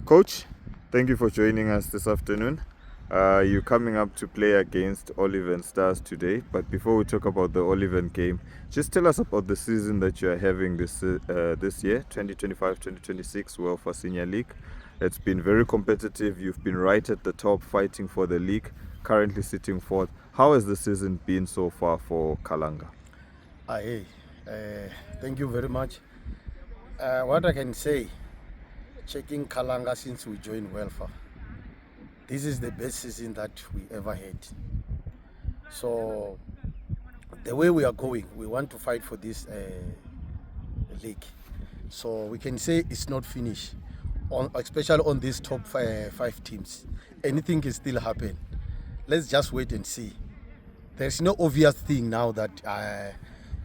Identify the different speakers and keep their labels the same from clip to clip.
Speaker 1: Coach, thank you for joining us this afternoon. You're coming up to play against Oliven Stars today, but before we talk about the Oliven game, just tell us about the season that you are having this year, 2025-2026 Welfare Senior League. It's been very competitive. You've been right at the top fighting for the league, currently sitting fourth. How has the season been so far for Khalanga?
Speaker 2: Hey, thank you very much. What I can say, checking Khalanga since we joined Welfare, this is the best season that we ever had. So, the way we are going, we want to fight for this league. So, we can say it's not finished, especially on these top five teams. Anything can still happen. Let's just wait and see. There's no obvious thing now that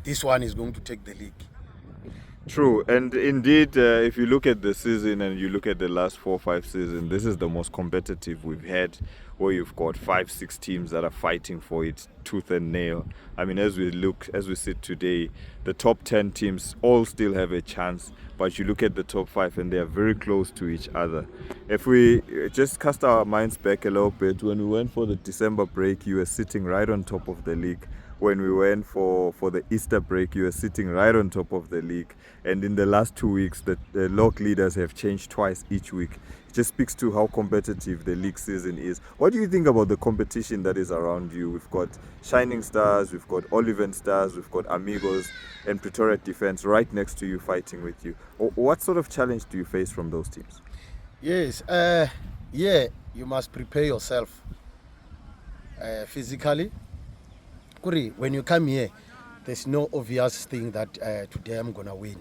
Speaker 2: this one is going to take the league.
Speaker 1: True, and indeed, if you look at the season and you look at the last 4 or 5 seasons, this is the most competitive we've had, where you've got 5, 6 teams that are fighting for it tooth and nail. I mean, as we sit today, the top 10 teams all still have a chance, but you look at the top 5 and they are very close to each other. If we just cast our minds back a little bit, when we went for the December break, you were sitting right on top of the league. When we went for the Easter break, you were sitting right on top of the league. And in the last 2 weeks, the log leaders have changed twice each week. It just speaks to how competitive the league season is. What do you think about the competition that is around you? We've got Shining Stars, we've got Oliven Stars, we've got Amigos and Pretoria Defence right next to you fighting with you. What sort of challenge do you face from those teams?
Speaker 2: Yes, you must prepare yourself physically. Kuri, when you come here, there's no obvious thing that today I'm gonna win.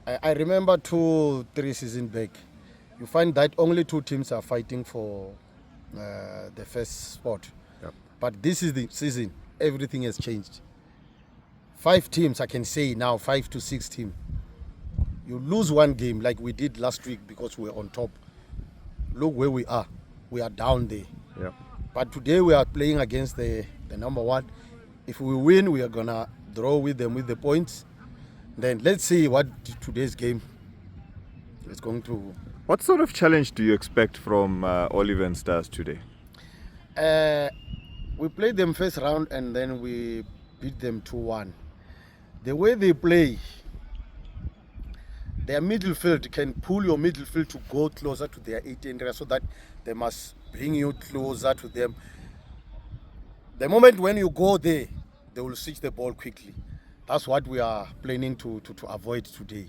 Speaker 2: I remember 2-3 seasons back, you find that only 2 teams are fighting for the first spot.
Speaker 1: Yep.
Speaker 2: But this is the season, everything has changed. 5 teams, I can say now, 5 to 6 teams. You lose one game like we did last week because we're on top. Look where we are. We are down there.
Speaker 1: Yeah.
Speaker 2: But today we are playing against the number 1. If we win, we are gonna draw with them with the points. Then let's see what today's game is going to.
Speaker 1: What sort of challenge do you expect from Oliven Stars today?
Speaker 2: We played them first round and then we beat them 2-1. The way they play, their midfield can pull your midfield to go closer to their 18 area so that they must bring you closer to them. The moment when you go there, they will switch the ball quickly. That's what we are planning to avoid today.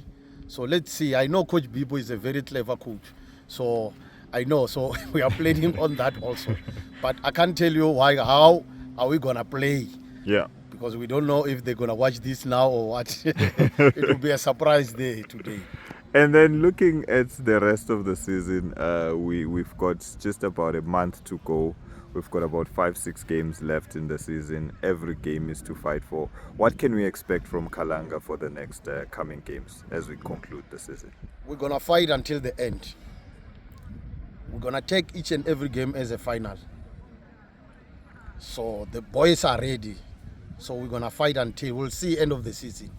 Speaker 2: So let's see. I know Coach Bibo is a very clever coach. So I know. So we are planning on that also. But I can't tell you how are we going to play.
Speaker 1: Yeah.
Speaker 2: Because we don't know if they're going to watch this now or what. It will be a surprise day today.
Speaker 1: And then looking at the rest of the season, we've got just about a month to go. We've got about 5-6 games left in the season. Every game is to fight for. What can we expect from Khalanga for the next coming games as we conclude the season?
Speaker 2: We're going to fight until the end. We're going to take each and every game as a final. So the boys are ready. So we're going to fight until we'll see end of the season.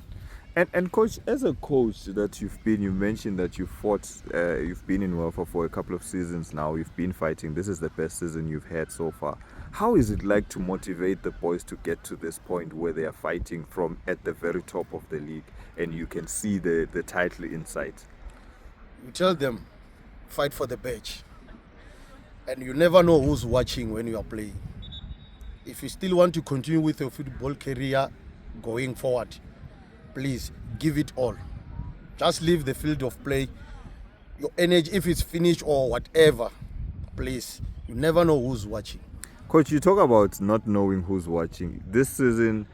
Speaker 1: And coach, as a coach that you mentioned that you've been in Welfare for a couple of seasons now. You've been fighting. This is the best season you've had so far. How is it like to motivate the boys to get to this point where they are fighting from at the very top of the league and you can see the title in sight?
Speaker 2: You tell them, fight for the badge. And you never know who's watching when you are playing. If you still want to continue with your football career going forward, please give it all. Just leave the field of play. Your energy, if it's finished or whatever, please. You never know who's watching.
Speaker 1: Coach, you talk about not knowing who's watching. This season,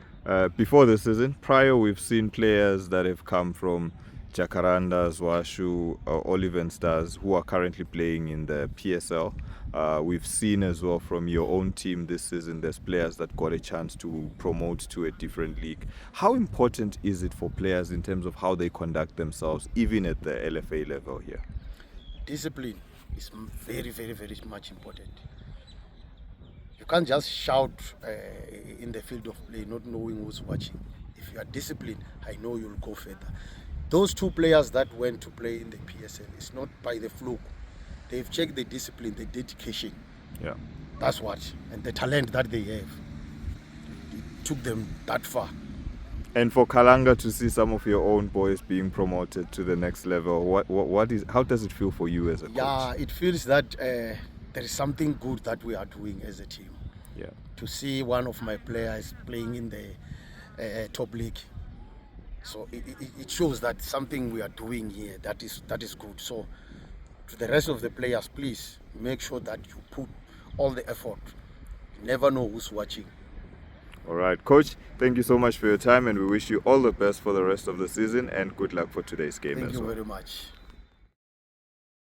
Speaker 1: before the season, prior, we've seen players that have come from Jacaranda, Zwashu, Oliven Stars, who are currently playing in the PSL. We've seen as well from your own team this season, there's players that got a chance to promote to a different league. How important is it for players in terms of how they conduct themselves, even at the LFA level here?
Speaker 2: Discipline is very, very, very much important. You can't just shout in the field of play not knowing who's watching. If you are disciplined, I know you'll go further. Those 2 players that went to play in the PSL, it's not by the fluke. They've checked the discipline, the dedication.
Speaker 1: Yeah.
Speaker 2: That's what, and the talent that they have. It took them that far.
Speaker 1: And for Khalanga to see some of your own boys being promoted to the next level, how does it feel for you as a coach?
Speaker 2: Yeah, it feels that there is something good that we are doing as a team.
Speaker 1: Yeah.
Speaker 2: To see one of my players playing in the top league, so it shows that something we are doing here that is good. So to the rest of the players, please make sure that you put all the effort. You never know who's watching.
Speaker 1: All right, Coach, thank you so much for your time, and we wish you all the best for the rest of the season, and good luck for today's game
Speaker 2: Thank
Speaker 1: as
Speaker 2: you
Speaker 1: well.
Speaker 2: very much.